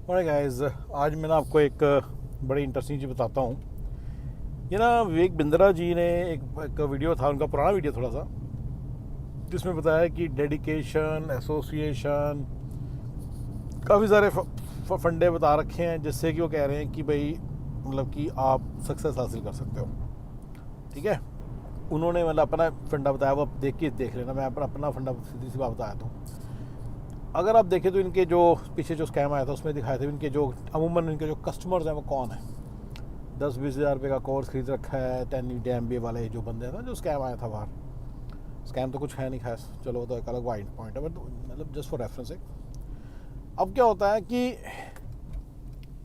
और गाइस, आज मैं ना आपको एक बड़ी इंटरेस्टिंग चीज़ बताता हूँ। ये ना विवेक बिंद्रा जी ने एक वीडियो था, उनका पुराना वीडियो थोड़ा सा, जिसमें बताया कि डेडिकेशन, एसोसिएशन, काफ़ी सारे फंडे बता रखे हैं जिससे कि वो कह रहे हैं कि भाई मतलब कि आप सक्सेस हासिल कर सकते हो। ठीक है, उन्होंने मतलब अपना फंडा बताया, वो देख लेना। मैं अपना फंडा सीधी सी बात बताया तो अगर आप देखें तो इनके जो पीछे जो स्कैम आया था उसमें दिखाए थे इनके जो अमूमन इनके जो कस्टमर्स हैं वो कौन है। 10-20 हज़ार रुपये का कोर्स खरीद रखा है 10 MBA वाले जो बंदे हैं ना, जो स्कैम आया था बाहर। स्कैम तो कुछ है नहीं खास, चलो वो तो एक अलग पॉइंट है, बट मतलब जस्ट फॉर रेफरेंस है। अब क्या होता है कि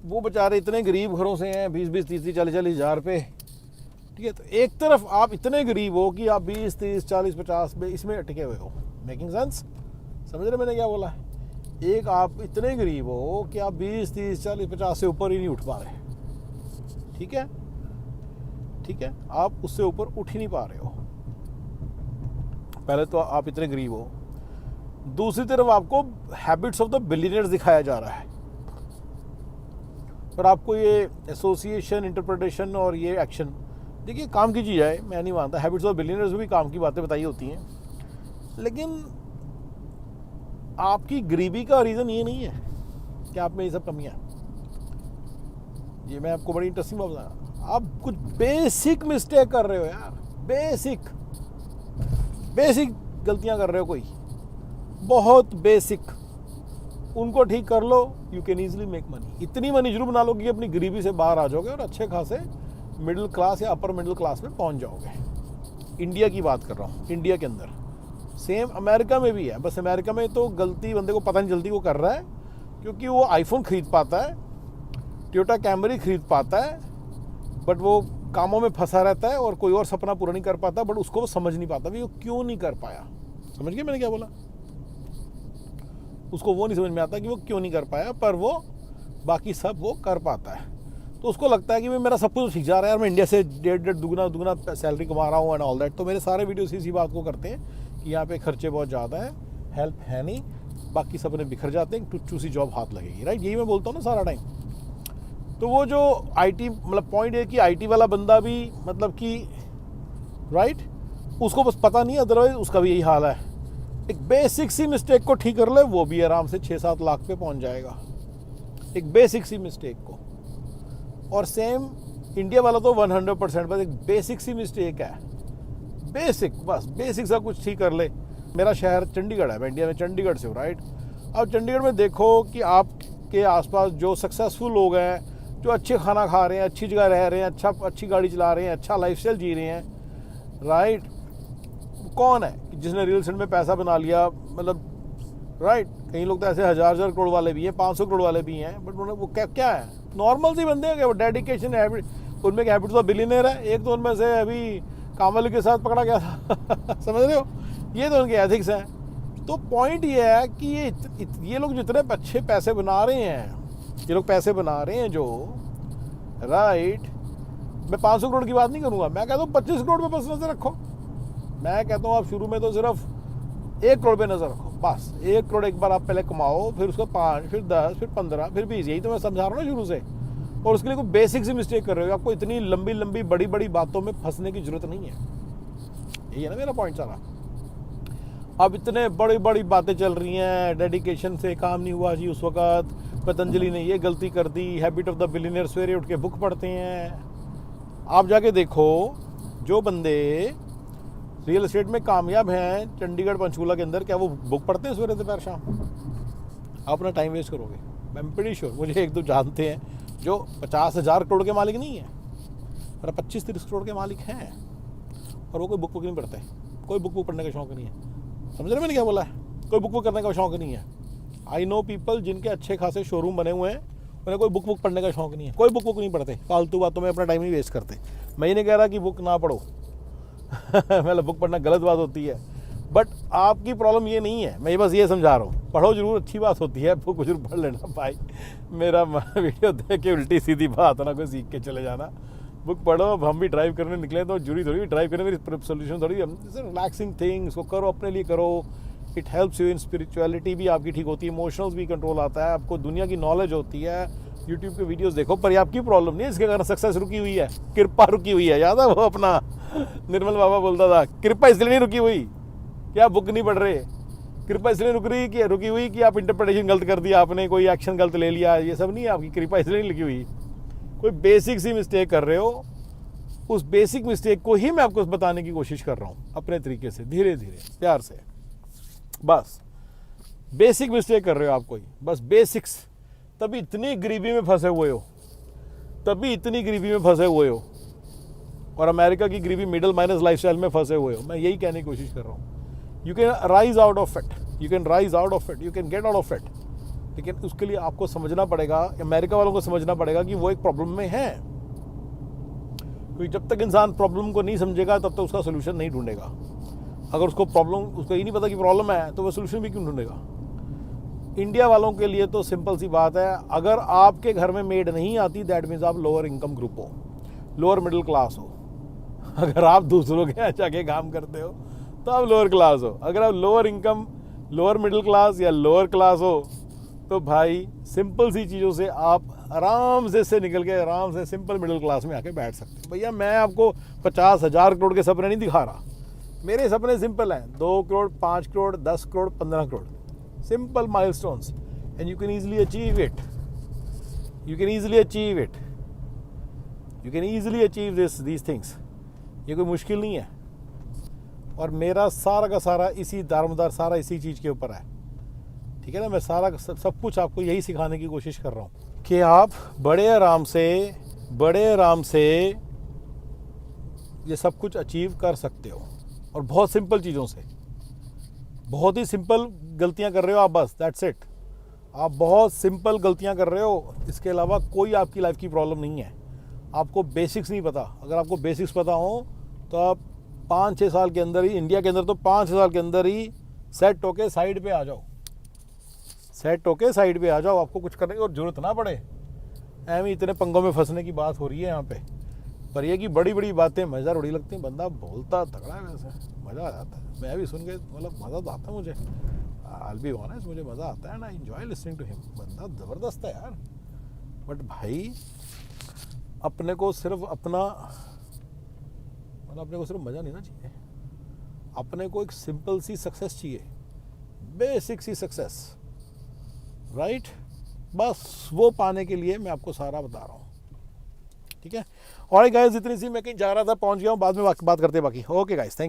वो बेचारे इतने गरीब घरों से हैं, 20-20, 30-30, 40-40 हज़ार रुपये। ठीक है, तो एक तरफ आप इतने गरीब हो कि आप 20-30, 40-50 में इसमें अटके हुए हो। Making sense? समझ रहे मैंने क्या बोला है? एक आप इतने गरीब हो कि आप 20-30, 40-50 से ऊपर ही नहीं उठ पा रहे। ठीक है, ठीक है, आप उससे ऊपर उठ ही नहीं पा रहे हो। पहले तो आप इतने गरीब हो, दूसरी तरफ आपको हैबिट्स ऑफ द बिलियनियर्स दिखाया जा रहा है, पर आपको ये एसोसिएशन, इंटरप्रिटेशन और ये एक्शन, देखिए काम की चीज़ है, मैं नहीं मानता। हैबिट्स ऑफ बिलियनियर्स में भी काम की बातें बताई होती हैं, लेकिन आपकी गरीबी का रीज़न ये नहीं है कि आप में ये सब कमियां। ये मैं आपको बड़ी इंटरेस्टिंग बात बताया, आप कुछ बेसिक मिस्टेक कर रहे हो यार, बेसिक गलतियां कर रहे हो, कोई बहुत बेसिक, उनको ठीक कर लो, you can easily make money. इतनी मनी जरूर बना लो कि अपनी गरीबी से बाहर आ जाओगे और अच्छे खासे मिडिल क्लास या अपर मिडिल क्लास में पहुंच जाओगे। इंडिया की बात कर रहा हूँ, इंडिया के अंदर। सेम अमेरिका में भी है, बस अमेरिका में तो गलती बंदे को पता नहीं जल्दी वो कर रहा है, क्योंकि वो आईफोन खरीद पाता है, टोयोटा कैमरी खरीद पाता है, बट वो कामों में फंसा रहता है और कोई और सपना पूरा नहीं कर पाता, बट उसको वो समझ नहीं पाता भी वो क्यों नहीं कर पाया। समझ गए मैंने क्या बोला? उसको वो नहीं समझ में आता कि वो क्यों नहीं कर पाया, पर वो बाकी सब वो कर पाता है। तो उसको लगता है कि भाई मेरा सब कुछ ठीक जा रहा है यार, मैं इंडिया से डेढ़ दुगना सैलरी कमा रहा हूँ एंड ऑल दैट। तो मेरे सारे वीडियोस इसी बात को करते हैं कि यहाँ पे खर्चे बहुत ज़्यादा हैं, हेल्प है नहीं, बाकी सपने बिखर जाते हैं, टुच्चू सी जॉब हाथ लगेगी। राइट, यही मैं बोलता हूँ ना सारा टाइम। तो वो जो आईटी, मतलब पॉइंट है कि आईटी वाला बंदा भी मतलब कि राइट, उसको बस पता नहीं, अदरवाइज उसका भी यही हाल है। एक बेसिक सी मिस्टेक को ठीक कर ले, वो भी आराम से 6-7 लाख पे पहुंच जाएगा, एक बेसिक सी मिस्टेक को। और सेम इंडिया वाला तो 100%, बस एक बेसिक सी मिस्टेक है, बेसिक, बस बेसिक सा कुछ ठीक कर ले। मेरा शहर चंडीगढ़ है, मैं इंडिया में चंडीगढ़ से हूँ। राइट, अब चंडीगढ़ में देखो कि आपके आसपास जो सक्सेसफुल लोग हैं, जो अच्छे खाना खा रहे हैं, अच्छी जगह रह रहे हैं, अच्छी गाड़ी चला रहे हैं, अच्छा लाइफस्टाइल जी रहे हैं, राइट, कौन है कि जिसने रियल एस्टेट में पैसा बना लिया? मतलब राइट, कई लोग तो ऐसे 1000 करोड़ वाले भी हैं, 500 करोड़ वाले भी हैं, बट वो क्या है, नॉर्मल सी बंदे हैं। वो डेडिकेशन, हैबिट, उनमें हैबिट्स ऑफ बिलियनियर है। एक तो उनमें से अभी कामल के साथ पकड़ा गया था समझ रहे हो, ये तो उनके एथिक्स हैं। तो पॉइंट ये है कि ये लोग जितने अच्छे पैसे बना रहे हैं, ये लोग पैसे बना रहे हैं जो, राइट, मैं 500 करोड़ की बात नहीं करूँगा, मैं कहता हूँ 25 करोड़ पे बस नजर रखो। मैं कहता हूँ आप शुरू में तो सिर्फ 1 करोड़ पे नजर रखो, बस 1 करोड़ एक बार आप पहले कमाओ, फिर उसको 5, फिर 10, फिर 15, फिर 20, यही तो मैं समझा रहा हूँ ना शुरू से। और उसके लिए कोई बेसिक सी मिस्टेक कर रहे हो, आपको इतनी लंबी बड़ी बातों में फंसने की जरूरत नहीं है। यही है ना मेरा पॉइंट सारा। अब इतने बड़ी बातें चल रही हैं, डेडिकेशन से काम नहीं हुआ जी, उस वक्त पतंजलि ने ये गलती कर दी, हैबिट ऑफ द बिलियनियर, सवेरे उठ के बुक पढ़ते हैं। आप जाके देखो जो बंदे रियल एस्टेट में कामयाब हैं चंडीगढ़ पंचकूला के अंदर, क्या वो बुक पढ़ते हैं सवेरे दोपहर शाम? आप अपना टाइम वेस्ट करोगे। मैं प्रीटी श्योर, मुझे एक दो जानते हैं जो 50,000 करोड़ के मालिक नहीं है, पर 25-30 करोड़ के मालिक हैं, और वो कोई बुक नहीं पढ़ते, कोई बुक पढ़ने का शौक नहीं है। समझ रहे मैंने क्या बोला है? कोई बुक करने का शौक नहीं है। आई नो पीपल जिनके अच्छे खासे शोरूम बने हुए हैं, उन्हें कोई बुक पढ़ने का शौक नहीं है, कोई बुक नहीं पढ़ते, फालतू बातों में अपना टाइम नहीं वेस्ट करते। मैं ये नहीं कह रहा कि बुक ना पढ़ो मतलब बुक पढ़ना गलत बात होती है, बट आपकी प्रॉब्लम ये नहीं है, मैं बस ये समझा रहा हूँ। पढ़ो जरूर, अच्छी बात होती है, बुक जरूर पढ़ लेना भाई। मेरा वीडियो देख के उल्टी सीधी बात ना कोई सीख के चले जाना। बुक पढ़ो। अब हम भी ड्राइव करने निकले तो जरूरी थोड़ी ड्राइव करने मेरी सोल्यूशन थोड़ी, रिलैक्सिंग थिंग, इसको करो, अपने लिए करो, it helps you in spirituality भी आपकी ठीक होती है, इमोशनल्स भी कंट्रोल आता है, आपको दुनिया की नॉलेज होती है। यूट्यूब के वीडियोस देखो, पर ये आपकी प्रॉब्लम नहीं है, इसके कारण सक्सेस रुकी हुई है, कृपा रुकी हुई है। याद है वो अपना निर्मल बाबा बोलता था, कृपा इसलिए नहीं रुकी हुई कि आप बुक नहीं पढ़ रहे, कृपा इसलिए रुकी हुई कि आप इंटरप्रिटेशन गलत कर दिया आपने, कोई एक्शन गलत ले लिया, ये सब नहीं है आपकी कृपा इसलिए नहीं लिखी हुई। कोई बेसिक सी मिस्टेक कर रहे हो, उस बेसिक मिस्टेक को ही मैं आपको बताने की कोशिश कर रहा हूँ अपने तरीके से, धीरे धीरे प्यार से। बस बेसिक मिस्टेक कर रहे हो आप कोई, बस बेसिक्स, तभी इतनी गरीबी में फंसे हुए हो, तभी इतनी गरीबी में फंसे हुए हो, और अमेरिका की गरीबी मिडिल माइनस लाइफस्टाइल में फंसे हुए हो। मैं यही कहने की कोशिश कर रहा हूँ, you can rise out of it, you can rise out of it, you can get out of it. लेकिन उसके लिए आपको समझना पड़ेगा, अमेरिका वालों को समझना पड़ेगा कि वो एक प्रॉब्लम में है, क्योंकि जब तक इंसान प्रॉब्लम को नहीं समझेगा तब तक उसका सोल्यूशन नहीं ढूंढेगा। अगर उसको ही नहीं पता कि प्रॉब्लम है तो वो सोल्यूशन भी क्यों ढूंढेगा। इंडिया वालों के लिए तो सिंपल सी बात है, अगर आपके घर में मेड नहीं आती दैट मीन्स आप लोअर इनकम ग्रुप हो, लोअर मिडिल क्लास हो। अगर आप दूसरों के यहाँ जाके काम करते हो तो आप लोअर क्लास हो। अगर आप lower income, lower middle class या लोअर क्लास हो तो भाई सिंपल सी चीज़ों से आप आराम से निकल के आराम से सिंपल मिडिल क्लास में आके बैठ सकते हो। भैया मैं आपको 50,000 करोड़ के सपने नहीं दिखा रहा, मेरे सपने सिंपल हैं, 2 crore, 5 crore, 10 crore, 15 crore, simple milestones, and you can easily achieve it, you can easily achieve it, you can easily achieve these things. ये कोई मुश्किल नहीं है, और मेरा सारा का सारा इसी दारोमदार सारा इसी चीज़ के ऊपर है, ठीक है ना। मैं सारा सब कुछ आपको यही सिखाने की कोशिश कर रहा हूँ कि आप बड़े आराम से ये सब कुछ अचीव कर सकते हो, और बहुत सिंपल चीज़ों से। बहुत ही सिंपल गलतियां कर रहे हो आप, बस दैट्स इट। आप बहुत सिंपल गलतियां कर रहे हो, इसके अलावा कोई आपकी लाइफ की प्रॉब्लम नहीं है। आपको बेसिक्स नहीं पता, अगर आपको बेसिक्स पता हो तो आप 5-6 साल के अंदर ही, इंडिया के अंदर तो 5-6 साल के अंदर ही सेट होके साइड पे आ जाओ, सेट होके साइड पे आ जाओ। आपको कुछ करने की और जरूरत ना पड़े। एवं इतने पंगों में फंसने की बात हो रही है यहाँ पे, पर ये कि बड़ी बड़ी बातें मज़ेदार उड़ी लगती हैं। बंदा बोलता तगड़ा है, वैसे मज़ा आ जाता है। मैं भी सुन के मतलब मज़ा तो आता है मुझे, I'll be honest, मुझे मज़ा आता है ना, एंजॉय लिसनिंग टू हिम। बंदा ज़बरदस्त है यार। बट भाई अपने को सिर्फ अपना मतलब अपने को सिर्फ मज़ा नहीं ना चाहिए, अपने को एक सिंपल सी सक्सेस चाहिए, बेसिक सी सक्सेस, राइट। बस वो पाने के लिए मैं आपको सारा बता रहा हूँ, ठीक है। और गाइस इतनी सी मैं कहीं जा रहा था, पहुँच गया हूँ, बाद में बात करते हैं बाकी। Okay guys, thank you.